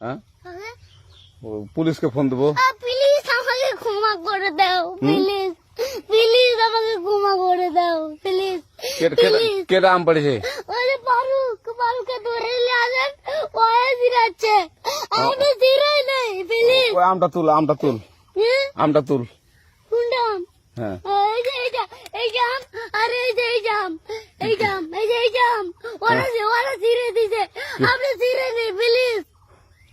হ্যাঁ কাকে? পুলিশকে ফোন দেবো। প্লিজ আমাকে ক্ষমা করে দাও, প্লিজ প্লিজ আমাকে ক্ষমা করে দাও, প্লিজ প্লিজ। কেটা আম পড়েছে? ওরে ফারুককে ধরে নিয়ে আসেন, ও জিরাচ্ছে, আমি জিরাই নাই, প্লিজ। ওই আমটা তুল, আমটা তুল, আমটা তুল। কোনটা আম? হ্যাঁ এই যে এই জাম, আরে এই যে এই জাম, এই জাম, এই যে এই জাম, ওরা জিরে দিছে, আপনি জিরে নেই, প্লিজ।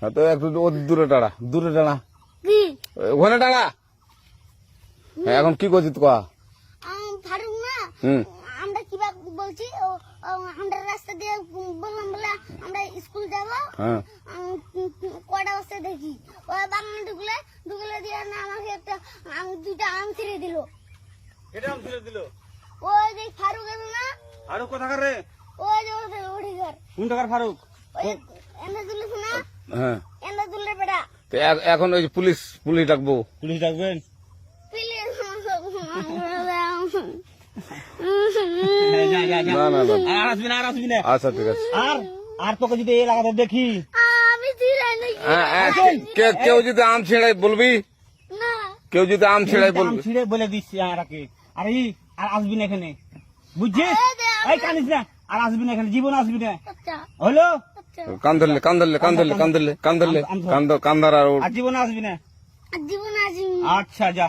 হ্যাঁ, তো একটু দূরে টাড়া, দূরে টাড়া, কি ওখানে টাড়া। হ্যাঁ, এখন কি করছিস কয়া? ফারুক না, হুম আমরা কিভাবে বলছি, আমরা রাস্তা দিয়ে বললাম বলে আমরা স্কুল যাব, হ্যাঁ কটা বস্তা দেখি, ওই বাগানে ঢুকলে দিয়ে না আমাকে একটা দুইটা আম ছিঁড়ে দিল। এটা আম ছিঁড়ে দিল? ওই যে ফারুক এলো না, ফারুক কোথাকার রে? ওই যে ওঠে ঘর, কোন টাকার ফারুক? ওই এনে তুলিস না, হ্যাঁ। এনে তুললে বেটা, তো এখন ওই যে পুলিশ ডাকবো। পুলিশ ডাকবেন? প্লিজ আমাকে ক্ষমা করে দাও। যা যা যা, না না না, আর আসবি না, আর আসবি না। আচ্ছা ঠিক আছে। আর তোকে যদি এই এলাকাতে দেখি, আমি ছিঁড়াই নাকি? কেউ যদি আম ছিঁড়াই বলবি, না, কেউ যদি আম ছিঁড়াই আম বলবি। ছিঁড়ে বলে দিচ্ছি আমাকে, আর আসবি না এখানে, বুঝছিস? এই কানিস না, আর আসবি না এখানে, জীবন আসবি না, আচ্ছা হলো? আচ্ছা, কান ধরলে কান্দার আর আর জীবন আসবি না। জীবন আসি। আচ্ছা যা।